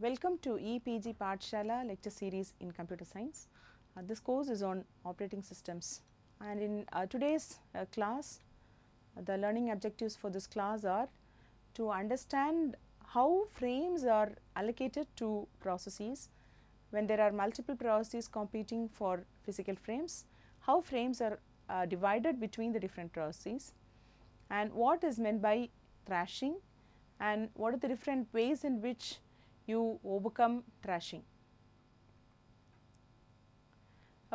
Welcome to EPG Pathshala lecture series in computer science. This course is on operating systems, and in today's class the learning objectives for this class are to understand how frames are allocated to processes when there are multiple processes competing for physical frames, how frames are divided between the different processes, and what is meant by thrashing, and what are the different ways in which you overcome thrashing.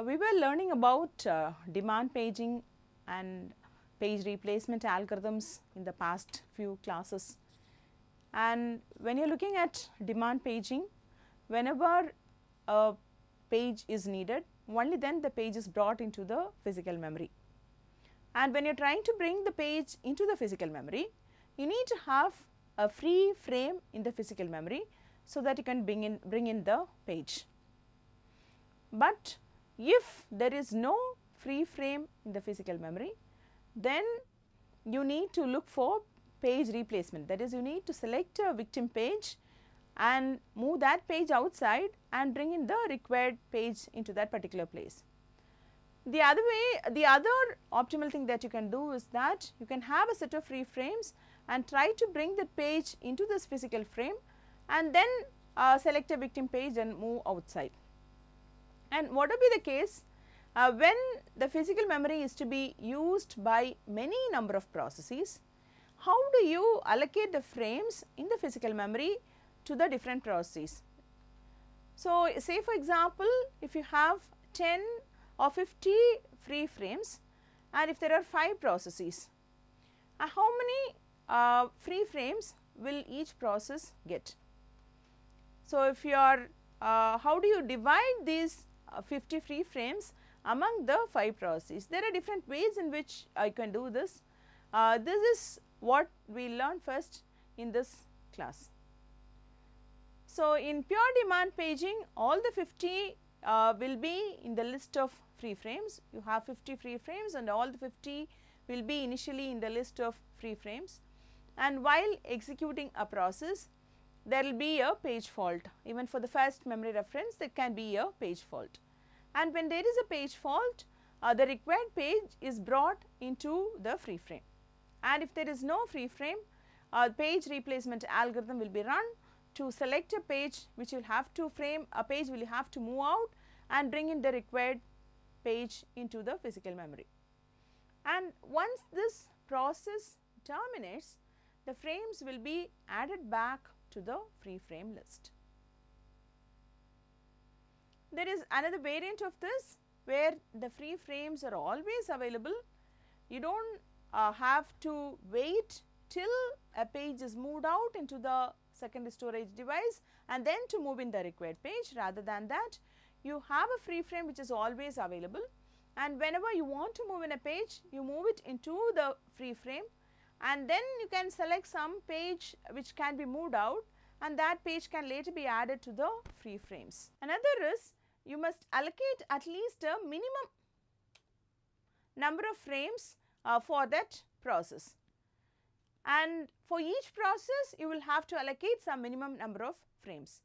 We were learning about demand paging and page replacement algorithms in the past few classes, and when you are looking at demand paging, whenever a page is needed, only then the page is brought into the physical memory, and when you are trying to bring the page into the physical memory, you need to have a free frame in the physical memory so that you can bring in the page. But if there is no free frame in the physical memory, then you need to look for page replacement, that is, you need to select a victim page and move that page outside and bring in the required page into that particular place. The other way, the other optimal thing that you can do is that you can have a set of free frames and try to bring the page into this physical frame and then select a victim page and move outside. And what will be the case when the physical memory is to be used by many number of processes? How do you allocate the frames in the physical memory to the different processes? So, say for example, if you have 10 or 50 free frames and if there are 5 processes, how many free frames will each process get? So, if you are how do you divide these 50 free frames among the 5 processes? There are different ways in which I can do this. This is what we learn first in this class. So, in pure demand paging, all the 50 will be in the list of free frames. You have 50 free frames and all the 50 will be initially in the list of free frames, and while executing a process there will be a page fault. Even for the first memory reference there can be a page fault, and when there is a page fault the required page is brought into the free frame, and if there is no free frame page replacement algorithm will be run to select a page which will have to frame, a page will have to move out and bring in the required page into the physical memory. And once this process terminates, the frames will be added back to the free frame list. There is another variant of this where the free frames are always available. You do not have to wait till a page is moved out into the secondary storage device and then to move in the required page. Rather than that, you have a free frame which is always available, and whenever you want to move in a page, you move it into the free frame and then you can select some page which can be moved out, and that page can later be added to the free frames. Another is you must allocate at least a minimum number of frames for that process, and for each process you will have to allocate some minimum number of frames.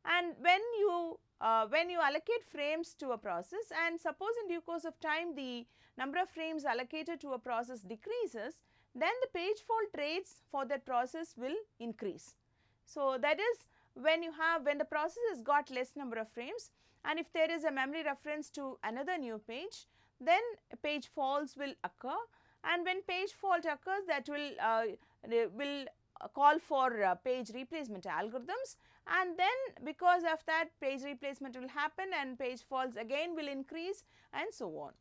And when you allocate frames to a process, and suppose in due course of time the number of frames allocated to a process decreases, then the page fault rates for that process will increase. So, that is when the process has got less number of frames, and if there is a memory reference to another new page, then page faults will occur, and when page fault occurs, that will call for page replacement algorithms, and then because of that page replacement will happen and page faults again will increase and so on.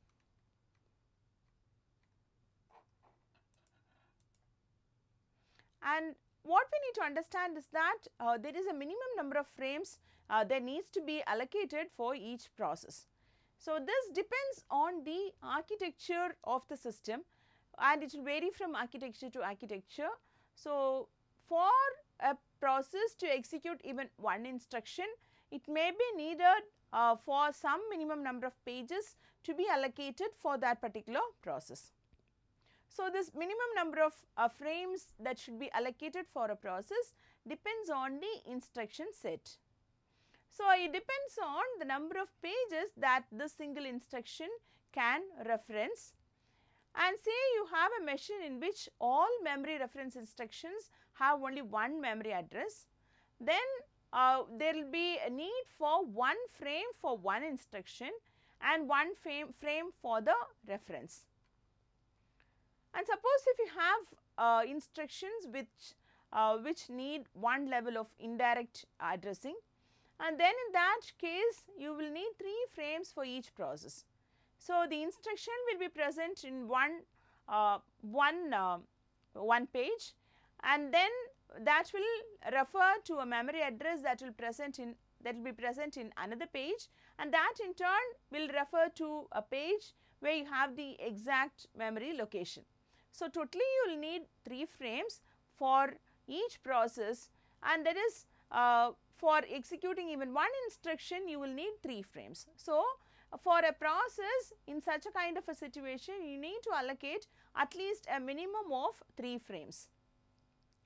And what we need to understand is that there is a minimum number of frames that needs to be allocated for each process. So, this depends on the architecture of the system, and it will vary from architecture to architecture. So, for a process to execute even one instruction, it may be needed for some minimum number of pages to be allocated for that particular process. So, this minimum number of frames that should be allocated for a process depends on the instruction set. So, it depends on the number of pages that this single instruction can reference. And say you have a machine in which all memory reference instructions have only one memory address, then there will be a need for one frame for one instruction and one frame for the reference. And suppose if you have instructions which need one level of indirect addressing, and then in that case you will need 3 frames for each process. So, the instruction will be present in one page, and then that will refer to a memory address that will be present in another page, and that in turn will refer to a page where you have the exact memory location. So, totally you will need 3 frames for each process, and that is for executing even one instruction you will need 3 frames. So, for a process in such a kind of a situation you need to allocate at least a minimum of 3 frames.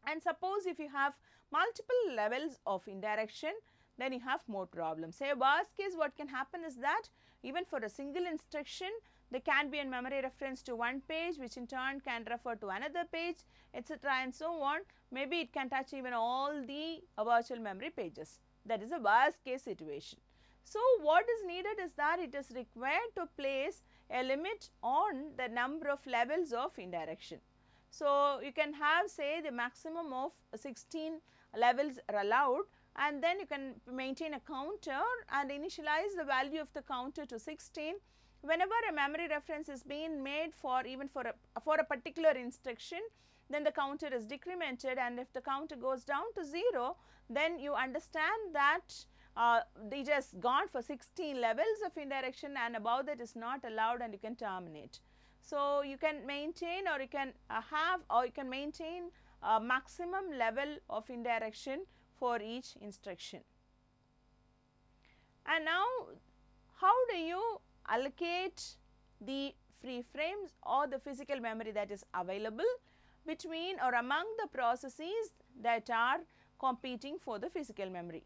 And suppose if you have multiple levels of indirection, then you have more problems. Say worst case, what can happen is that even for a single instruction there can be a memory reference to one page which in turn can refer to another page, etc. and so on. Maybe it can touch even all the virtual memory pages. That is a worst case situation. So, what is needed is that it is required to place a limit on the number of levels of indirection. So, you can have say the maximum of 16 levels are allowed, and then you can maintain a counter and initialize the value of the counter to 16. Whenever a memory reference is being made for a particular instruction, then the counter is decremented, and if the counter goes down to 0, then you understand that they just gone for 16 levels of indirection, and above that is not allowed, and you can terminate. So, you can maintain or you can maintain a maximum level of indirection for each instruction. And now, how do you allocate the free frames or the physical memory that is available between or among the processes that are competing for the physical memory?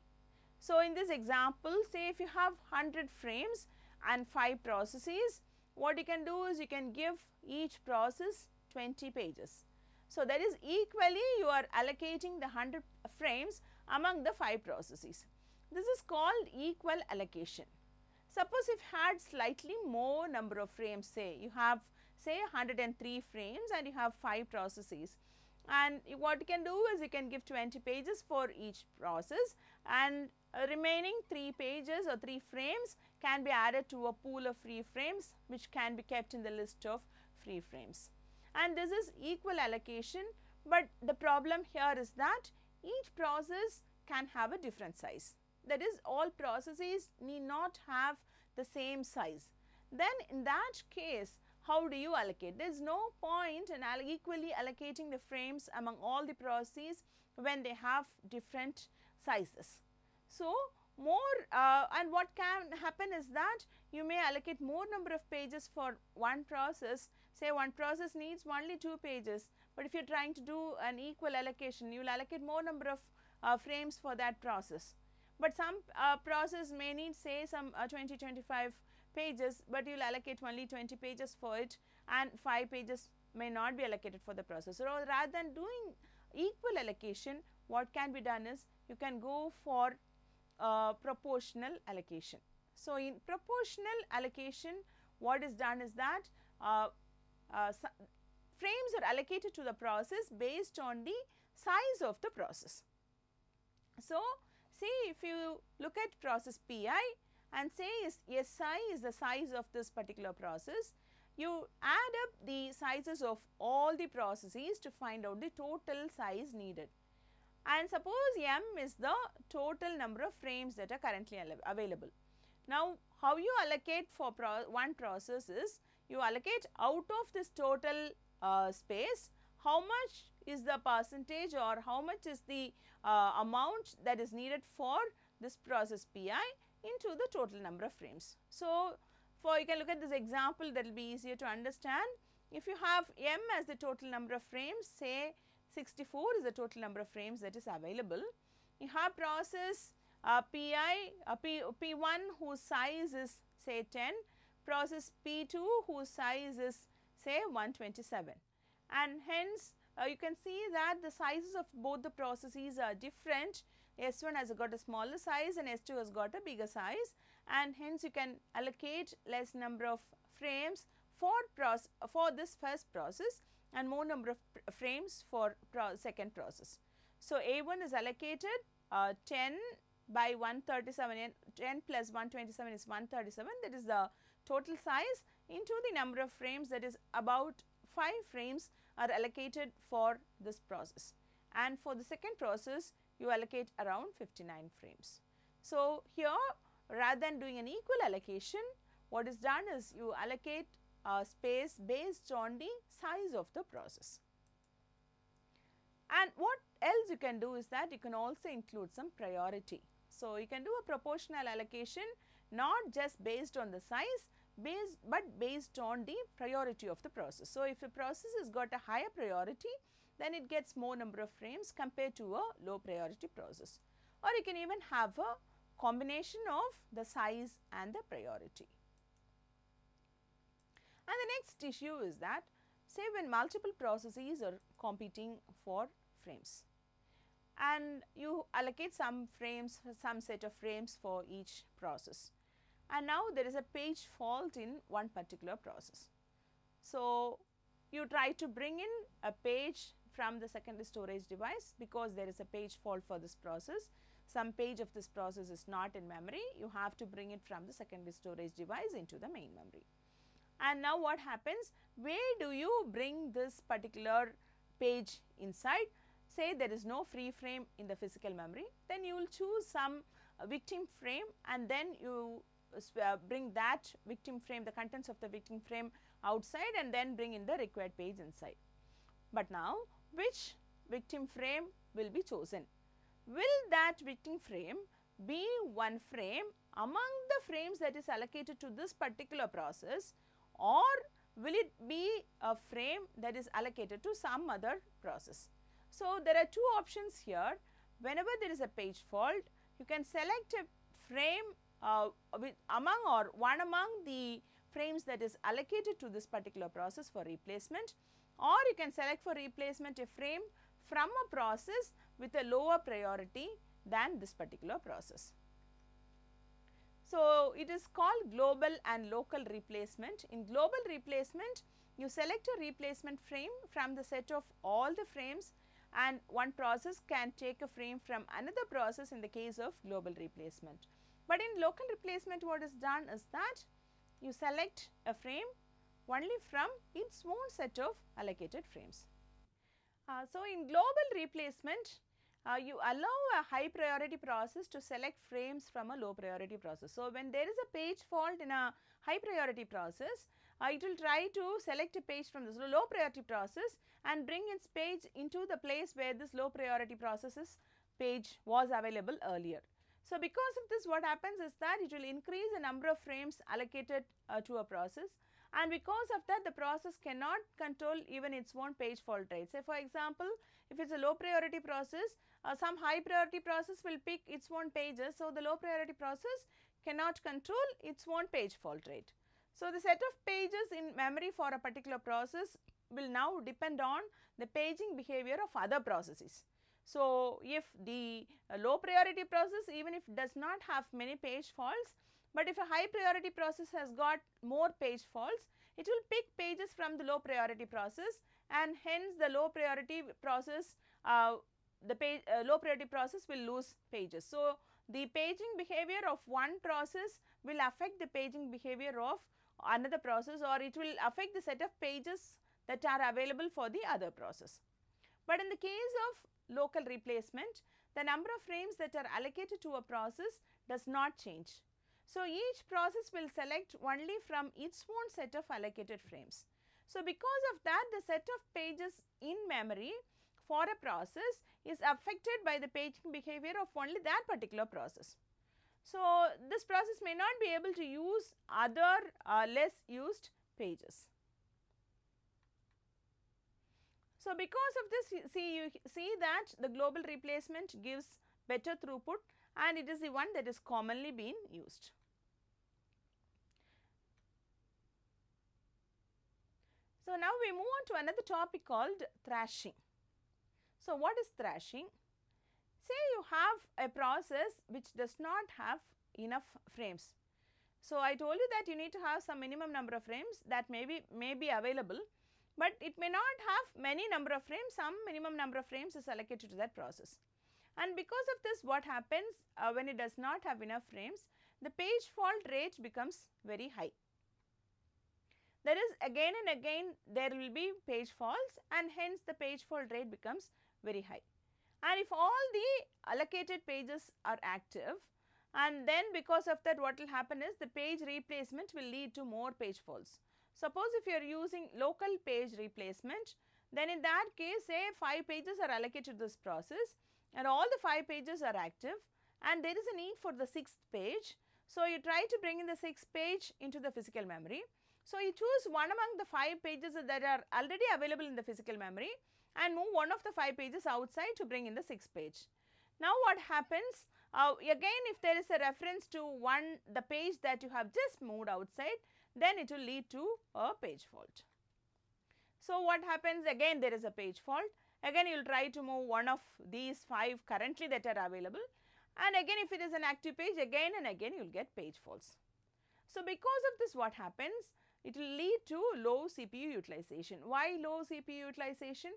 So, in this example, say if you have 100 frames and 5 processes, what you can do is you can give each process 20 pages. So, that is equally you are allocating the 100 frames among the 5 processes. This is called equal allocation. Suppose if you had slightly more number of frames, say you have say 103 frames and you have 5 processes, and what you can do is you can give 20 pages for each process, and remaining 3 pages or 3 frames can be added to a pool of free frames which can be kept in the list of free frames. And this is equal allocation, but the problem here is that each process can have a different size. That is, all processes need not have the same size. Then in that case, how do you allocate? There is no point in equally allocating the frames among all the processes when they have different sizes. So, and what can happen is that you may allocate more number of pages for one process. Say one process needs only 2 pages, but if you are trying to do an equal allocation, you will allocate more number of frames for that process. But some process may need say some 20-25 pages, but you will allocate only 20 pages for it, and 5 pages may not be allocated for the process. So, rather than doing equal allocation, what can be done is you can go for proportional allocation. So, in proportional allocation, what is done is that frames are allocated to the process based on the size of the process. So, see if you look at process Pi and say Si is the size of this particular process, you add up the sizes of all the processes to find out the total size needed. And suppose M is the total number of frames that are currently available. Now, how you allocate for one process is you allocate out of this total space, how much is the percentage or how much is the amount that is needed for this process Pi into the total number of frames. So, you can look at this example, that will be easier to understand. If you have M as the total number of frames, say 64 is the total number of frames that is available. You have process P1 whose size is say 10, process P2 whose size is say 127, and hence you can see that the sizes of both the processes are different. S1 has got a smaller size and S2 has got a bigger size, and hence you can allocate less number of frames for this first process and more number of frames for second process. So, A1 is allocated 10 by 137, and 10 plus 127 is 137, that is the total size into the number of frames, that is about 5 frames are allocated for this process, and for the second process you allocate around 59 frames. So, here rather than doing an equal allocation, what is done is you allocate space based on the size of the process. And what else you can do is that you can also include some priority. So, you can do a proportional allocation not just based on the size, but based on the priority of the process. So, if a process has got a higher priority, then it gets more number of frames compared to a low priority process, or you can even have a combination of the size and the priority. And the next issue is that, say when multiple processes are competing for frames, and you allocate some frames, some set of frames for each process, and now there is a page fault in one particular process. So, you try to bring in a page from the secondary storage device because there is a page fault for this process. Some page of this process is not in memory, you have to bring it from the secondary storage device into the main memory. And now what happens, where do you bring this particular page inside? Say there is no free frame in the physical memory, then you will choose some victim frame and then you bring that victim frame, the contents of the victim frame outside, and then bring in the required page inside. But now which victim frame will be chosen? Will that victim frame be one frame among the frames that is allocated to this particular process, or will it be a frame that is allocated to some other process? So, there are two options here. Whenever there is a page fault, you can select a frame among or one among the frames that is allocated to this particular process for replacement, or you can select for replacement a frame from a process with a lower priority than this particular process. So, it is called global and local replacement. In global replacement, you select a replacement frame from the set of all the frames, and one process can take a frame from another process in the case of global replacement. But in local replacement, what is done is that you select a frame only from its own set of allocated frames. So, in global replacement, you allow a high priority process to select frames from a low priority process. So, when there is a page fault in a high priority process, it will try to select a page from this low priority process and bring its page into the place where this low priority process's page was available earlier. So, because of this, what happens is that it will increase the number of frames allocated to a process, and because of that the process cannot control even its own page fault rate. Say for example, if it is a low priority process, some high priority process will pick its own pages. So, the low priority process cannot control its own page fault rate. So, the set of pages in memory for a particular process will now depend on the paging behavior of other processes. So, if the low priority process, even if does not have many page faults, but if a high priority process has got more page faults, it will pick pages from the low priority process, and hence the low priority process low priority process will lose pages. So, the paging behavior of one process will affect the paging behavior of another process, or it will affect the set of pages that are available for the other process. But in the case of local replacement, the number of frames that are allocated to a process does not change. So, each process will select only from its own set of allocated frames. So, because of that, the set of pages in memory for a process is affected by the paging behavior of only that particular process. So, this process may not be able to use other less used pages. So, because of this you see that the global replacement gives better throughput and it is the one that is commonly being used. So, now we move on to another topic called thrashing. So, what is thrashing? Say you have a process which does not have enough frames. So, I told you that you need to have some minimum number of frames that may be available, but it may not have many number of frames, some minimum number of frames is allocated to that process. And because of this, what happens when it does not have enough frames, the page fault rate becomes very high. There is again and again there will be page faults and hence the page fault rate becomes very high. And if all the allocated pages are active, and then because of that what will happen is the page replacement will lead to more page faults. Suppose if you are using local page replacement, then in that case say 5 pages are allocated to this process and all the 5 pages are active and there is a need for the 6th page. So, you try to bring in the 6th page into the physical memory. So, you choose one among the 5 pages that are already available in the physical memory and move one of the 5 pages outside to bring in the 6th page. Now, what happens again if there is a reference to the page that you have just moved outside, then it will lead to a page fault. So, what happens again there is a page fault, again you will try to move one of these 5 currently that are available and again if it is an active page again and again you will get page faults. So, because of this what happens, it will lead to low CPU utilization. Why low CPU utilization?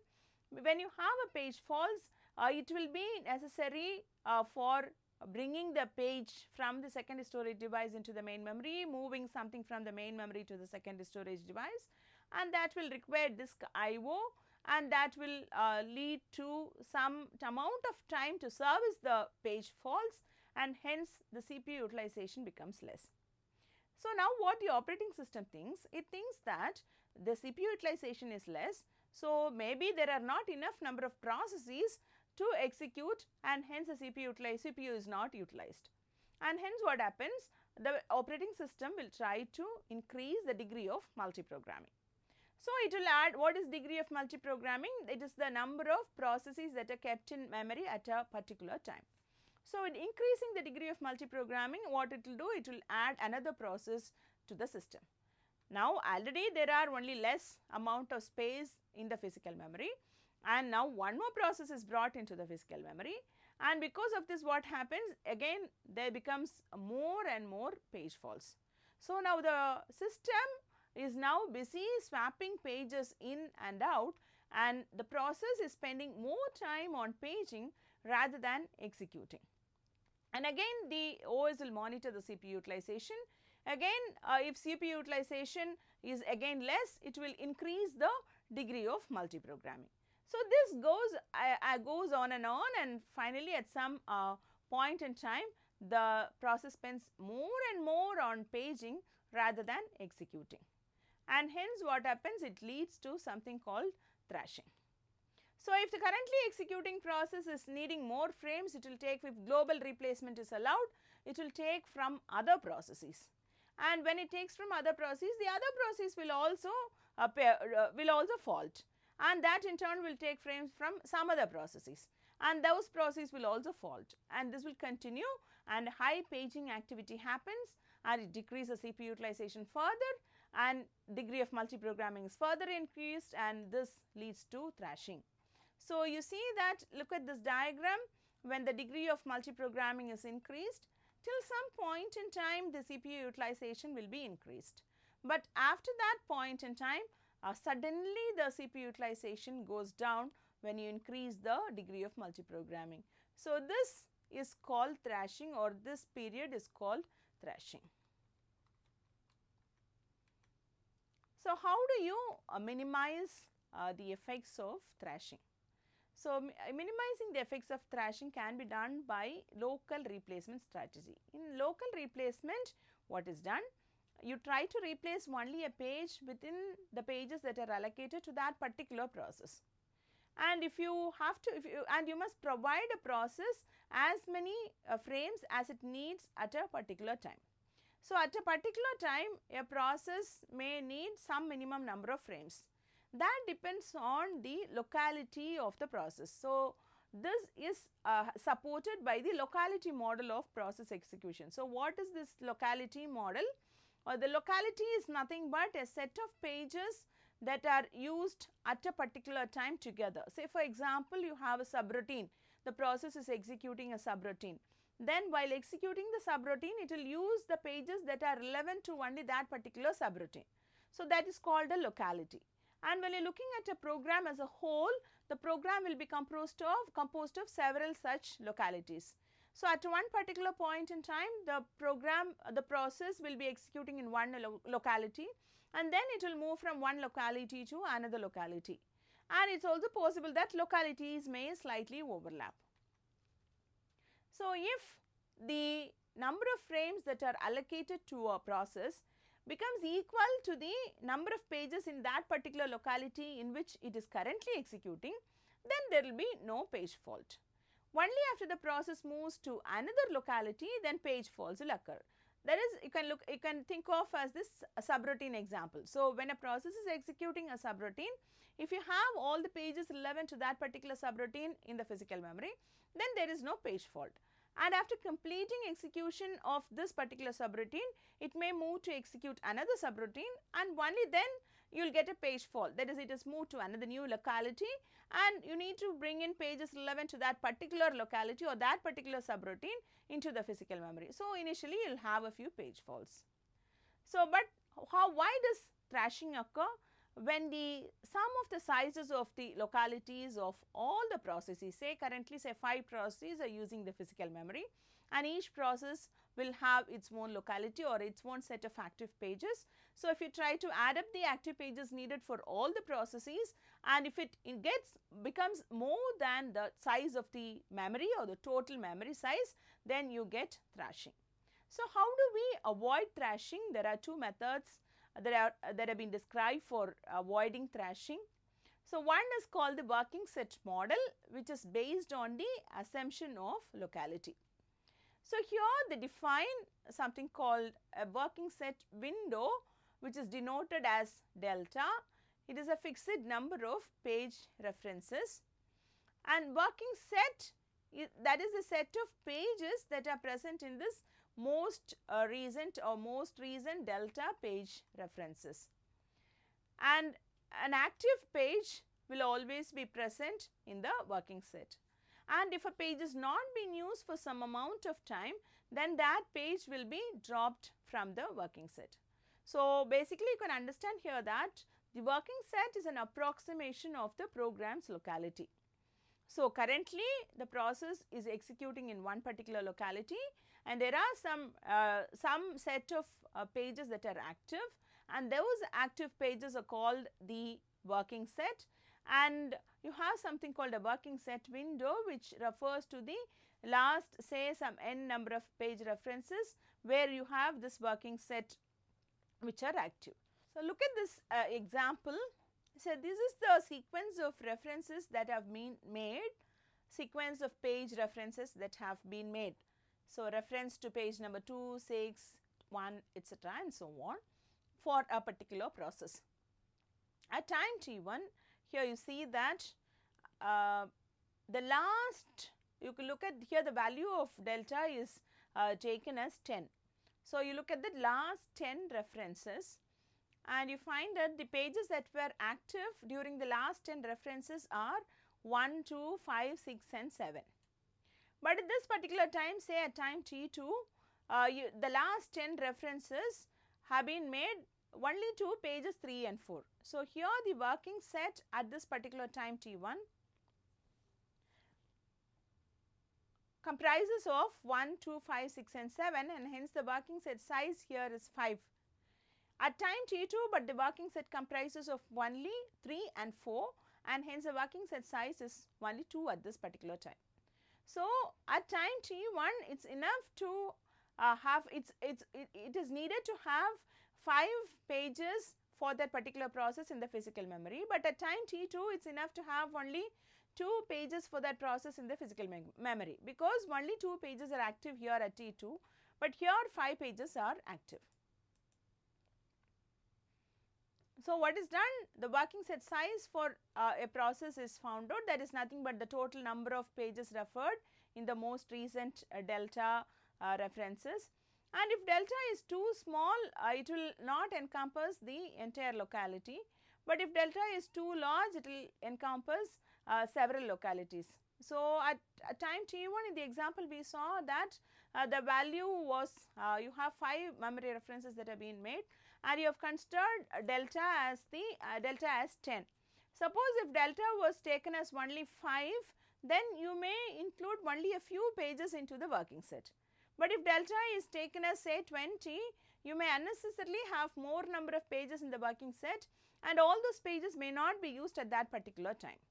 When you have a page faults, it will be necessary for bringing the page from the secondary storage device into the main memory, moving something from the main memory to the secondary storage device, and that will require disk IO and that will lead to some amount of time to service the page faults and hence the CPU utilization becomes less. So, now what the operating system thinks? It thinks that the CPU utilization is less. So, maybe there are not enough number of processes to execute and hence the CPU is not utilized. And hence what happens? The operating system will try to increase the degree of multiprogramming. So, it will add what is degree of multiprogramming? It is the number of processes that are kept in memory at a particular time. So, in increasing the degree of multiprogramming, what it will do? It will add another process to the system. Now, already there are only less amount of space in the physical memory and now one more process is brought into the physical memory and because of this what happens? Again there becomes more and more page faults. So, now the system is now busy swapping pages in and out and the process is spending more time on paging rather than executing. And again the OS will monitor the CPU utilization. Again if CPU utilization is again less, it will increase the degree of multiprogramming. So, this goes on and finally at some point in time the process spends more and more on paging rather than executing and hence what happens? It leads to something called thrashing. So, if the currently executing process is needing more frames, it will take, if global replacement is allowed, it will take from other processes. And when it takes from other processes, the other process will also fault and that in turn will take frames from some other processes and those processes will also fault and this will continue and high paging activity happens and it decreases CPU utilization further and degree of multiprogramming is further increased and this leads to thrashing. So, you see that look at this diagram, when the degree of multiprogramming is increased till some point in time the CPU utilization will be increased, but after that point in time suddenly the CPU utilization goes down when you increase the degree of multiprogramming. So, this is called thrashing or this period is called thrashing. So, how do you minimize the effects of thrashing? So, minimizing the effects of thrashing can be done by local replacement strategy. In local replacement, what is done? You try to replace only a page within the pages that are allocated to that particular process. And if you have to, and you must provide a process as many frames as it needs at a particular time. So, at a particular time, a process may need some minimum number of frames. that depends on the locality of the process. So, this is supported by the locality model of process execution. So, what is this locality model? The locality is nothing but a set of pages that are used at a particular time together. Say for example, you have a subroutine, the process is executing a subroutine. Then while executing the subroutine, it will use the pages that are relevant to only that particular subroutine. So, that is called a locality. And when you are looking at a program as a whole, the program will be composed of several such localities. So, at one particular point in time, the process will be executing in one locality, and then it will move from one locality to another locality. And it is also possible that localities may slightly overlap. So, if the number of frames that are allocated to a process becomes equal to the number of pages in that particular locality in which it is currently executing, then there will be no page fault. Only after the process moves to another locality, then page faults will occur. That is, you can think of as this subroutine example. So, when a process is executing a subroutine, if you have all the pages relevant to that particular subroutine in the physical memory, then there is no page fault. And after completing execution of this particular subroutine, it may move to execute another subroutine, and only then you will get a page fault. That is, it is moved to another new locality, and you need to bring in pages relevant to that particular locality or that particular subroutine into the physical memory. So, initially you will have a few page faults. So, but why does thrashing occur? When the sum of the sizes of the localities of all the processes, say currently say 5 processes are using the physical memory, and each process will have its own locality or its own set of active pages. So, if you try to add up the active pages needed for all the processes, and if it becomes more than the size of the memory or the total memory size, then you get thrashing. So, how do we avoid thrashing? There are 2 methods that have been described for avoiding thrashing. So, one is called the working set model, which is based on the assumption of locality. So, here they define something called a working set window, which is denoted as delta. It is a fixed number of page references, and working set, that is the set of pages that are present in this most recent delta page references. And an active page will always be present in the working set, and if a page is not being used for some amount of time, then that page will be dropped from the working set. So, basically you can understand here that the working set is an approximation of the program's locality. So, currently the process is executing in one particular locality, and there are some set of pages that are active, and those active pages are called the working set, and you have something called a working set window, which refers to the last, say some n number of page references where you have this working set which are active. So, look at this example. So, this is the sequence of references that have been made, sequence of page references that have been made. So, reference to page number 2, 6, 1, etc. and so on for a particular process. At time t1, here you see that the last, you can look at here the value of delta is taken as 10. So, you look at the last 10 references, and you find that the pages that were active during the last 10 references are 1, 2, 5, 6 and 7. But at this particular time, say at time t2, the last 10 references have been made only to pages 3 and 4. So, here the working set at this particular time t1 comprises of 1, 2, 5, 6 and 7, and hence the working set size here is 5. At time t2, but the working set comprises of only 3 and 4, and hence the working set size is only 2 at this particular time. So, at time t1, it is enough to it is needed to have 5 pages for that particular process in the physical memory, but at time t2, it is enough to have only 2 pages for that process in the physical memory, because only 2 pages are active here at t2, but here 5 pages are active. So, what is done? The working set size for a process is found out, that is nothing but the total number of pages referred in the most recent delta references, and if delta is too small, it will not encompass the entire locality, but if delta is too large, it will encompass several localities. So, at time t1 in the example we saw that the value was you have 5 memory references that have been made, and you have considered delta as the delta as 10. Suppose if delta was taken as only 5, then you may include only a few pages into the working set. But if delta is taken as say 20, you may unnecessarily have more number of pages in the working set, and all those pages may not be used at that particular time.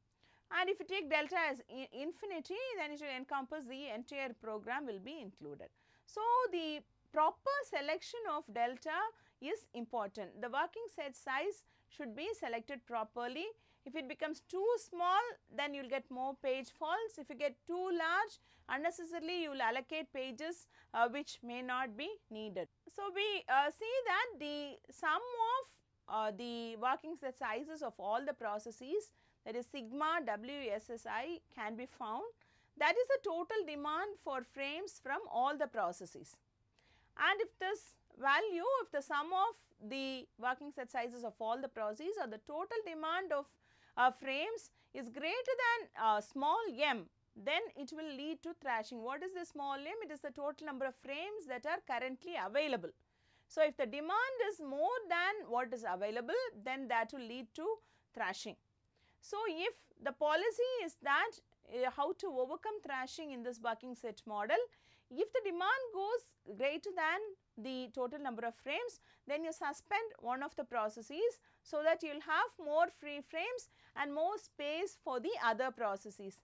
And if you take delta as infinity, then it will encompass the entire program will be included. So, the proper selection of delta is important. The working set size should be selected properly. If it becomes too small, then you will get more page faults. If you get too large, unnecessarily you will allocate pages which may not be needed. So, we see that the sum of the working set sizes of all the processes, that is sigma WSSI, can be found. That is the total demand for frames from all the processes. And if this value, if the sum of the working set sizes of all the processes or the total demand of frames is greater than small m, then it will lead to thrashing. What is the small m? It is the total number of frames that are currently available. So, if the demand is more than what is available, then that will lead to thrashing. So, if the policy is that how to overcome thrashing in this working set model, if the demand goes greater than the total number of frames, then you suspend one of the processes, so that you will have more free frames and more space for the other processes.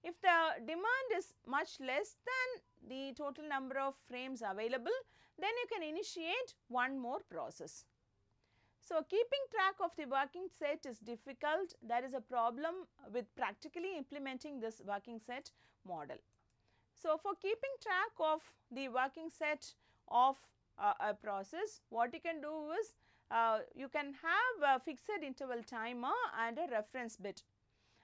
If the demand is much less than the total number of frames available, then you can initiate one more process. So, keeping track of the working set is difficult. There is a problem with practically implementing this working set model. So, for keeping track of the working set of a process, what you can do is you can have a fixed interval timer and a reference bit,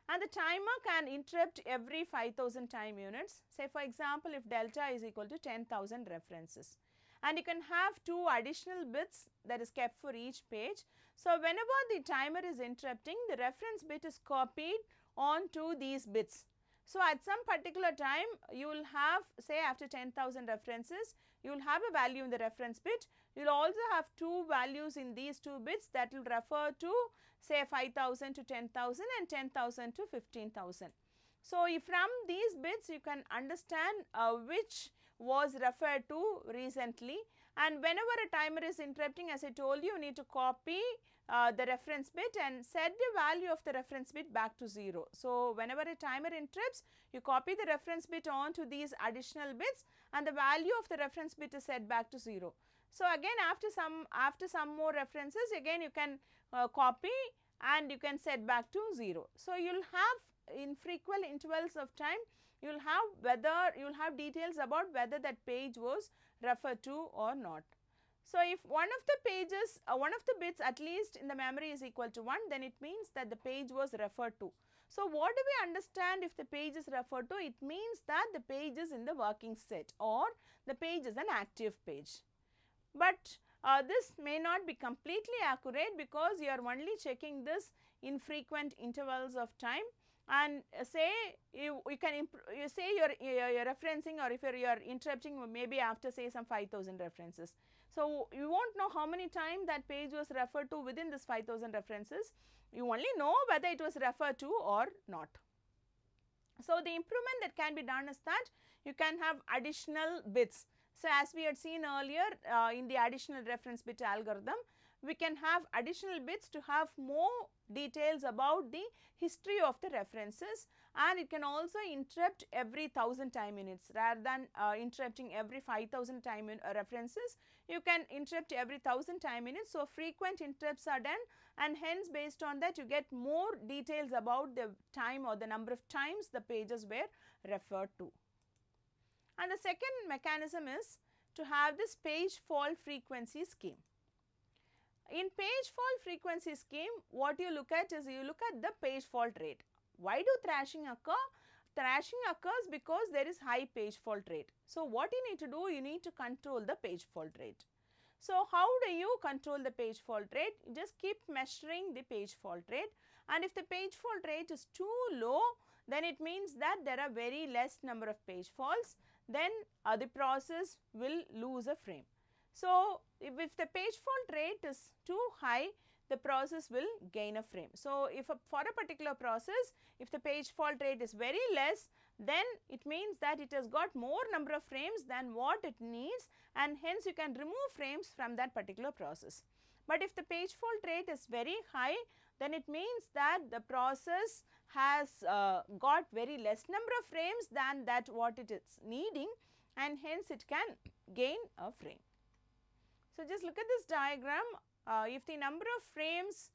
and the timer can interrupt every 5000 time units. Say for example, if delta is equal to 10,000 references, and you can have 2 additional bits that is kept for each page. So, whenever the timer is interrupting, the reference bit is copied onto these bits. So, at some particular time you will have, say after 10,000 references, you will have a value in the reference bit. You will also have 2 values in these 2 bits that will refer to say 5,000 to 10,000 and 10,000 to 15,000. So, if from these bits you can understand which was referred to recently, and whenever a timer is interrupting, as I told you, you need to copy the reference bit and set the value of the reference bit back to 0. So, whenever a timer interrupts, you copy the reference bit on to these additional bits, and the value of the reference bit is set back to 0. So, again after some more references, again you can copy and you can set back to 0. So, you will have in frequent intervals of time, you will have details about whether that page was referred to or not. So, if one of the pages, one of the bits at least in the memory is equal to 1, then it means that the page was referred to. So, what do we understand if the page is referred to? It means that the page is in the working set or the page is an active page. But this may not be completely accurate, because you are only checking this in frequent intervals of time, and say you say you are referencing, or if you are interrupting maybe after say some 5,000 references. So, you will not know how many times that page was referred to within this 5,000 references, you only know whether it was referred to or not. So, the improvement that can be done is that you can have additional bits. So, as we had seen earlier in the additional reference bit algorithm, we can have additional bits to have more details about the history of the references, and it can also interrupt every 1000 time units rather than interrupting every 5000 time references. You can interrupt every 1000 time units. So, frequent interrupts are done, and hence based on that you get more details about the time or the number of times the pages were referred to. And the second mechanism is to have this page fault frequency scheme. In page fault frequency scheme, what you look at is you look at the page fault rate. Why do thrashing occur? Thrashing occurs because there is high page fault rate. So, what you need to do? You need to control the page fault rate. So, how do you control the page fault rate? You just keep measuring the page fault rate, and if the page fault rate is too low, then it means that there are very less number of page faults, then the process will lose a frame. So, if the page fault rate is too high, the process will gain a frame. So, if for a particular process, if the page fault rate is very less, then it means that it has got more number of frames than what it needs, and hence you can remove frames from that particular process. But if the page fault rate is very high, then it means that the process has got very less number of frames than that what it is needing, and hence it can gain a frame. So, just look at this diagram. If the number of frames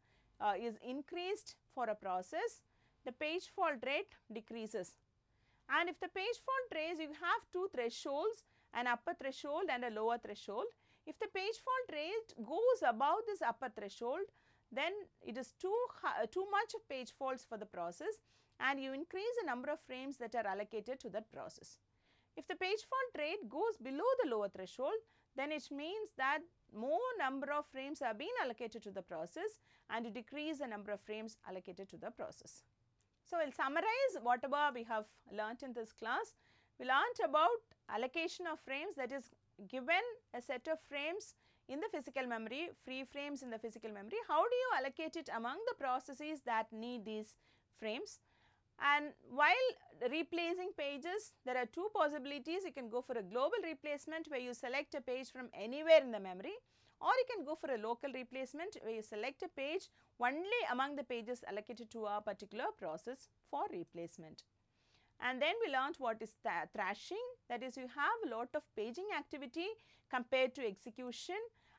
is increased for a process, the page fault rate decreases, and if the page fault rate, you have two thresholds, an upper threshold and a lower threshold. If the page fault rate goes above this upper threshold, then it is too much of page faults for the process, and you increase the number of frames that are allocated to that process. If the page fault rate goes below the lower threshold, then it means that more number of frames are being allocated to the process, and you decrease the number of frames allocated to the process. So, we will summarize whatever we have learnt in this class. We learnt about allocation of frames, that is, given a set of frames in the physical memory, free frames in the physical memory, how do you allocate it among the processes that need these frames? And while replacing pages, there are two possibilities. You can go for a global replacement where you select a page from anywhere in the memory, or you can go for a local replacement where you select a page only among the pages allocated to a particular process for replacement. And then we learnt what is thrashing, that is, you have a lot of paging activity compared to execution,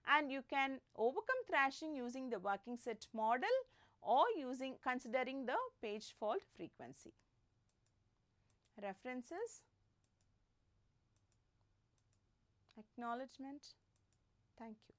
and you can overcome thrashing using the working set model or considering the page fault frequency. References, acknowledgement. Thank you.